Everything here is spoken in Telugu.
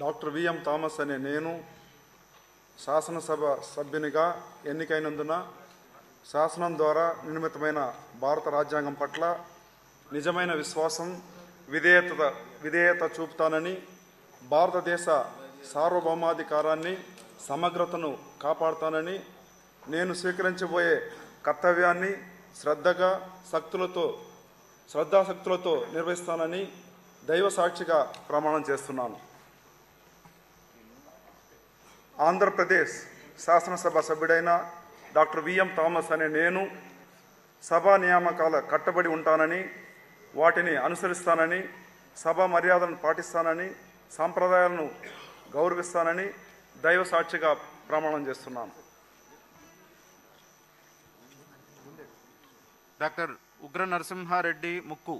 డాక్టర్ విఎం థామస్ అనే నేను శాసనసభ సభ్యునిగా ఎన్నికైనందున శాసనం ద్వారా నిర్మితమైన భారత రాజ్యాంగం పట్ల నిజమైన విశ్వాసం, విధేయత చూపుతానని, భారతదేశ సార్వభౌమాధికారాన్ని, సమగ్రతను కాపాడుతానని, నేను స్వీకరించబోయే కర్తవ్యాన్ని శ్రద్ధాశక్తులతో నిర్వహిస్తానని దైవ సాక్షిగా ప్రమాణం చేస్తున్నాను. ఆంధ్రప్రదేశ్ శాసనసభ సభ్యుడైన డాక్టర్ విఎం థామస్ అనే నేను సభా నియామకాల కట్టుబడి ఉంటానని, వాటిని అనుసరిస్తానని, సభా మర్యాదలను పాటిస్తానని, సాంప్రదాయాలను గౌరవిస్తానని దైవ సాక్షిగా ప్రమాణం చేస్తున్నాను. డాక్టర్ ఉగ్ర నరసింహారెడ్డి ముక్కు.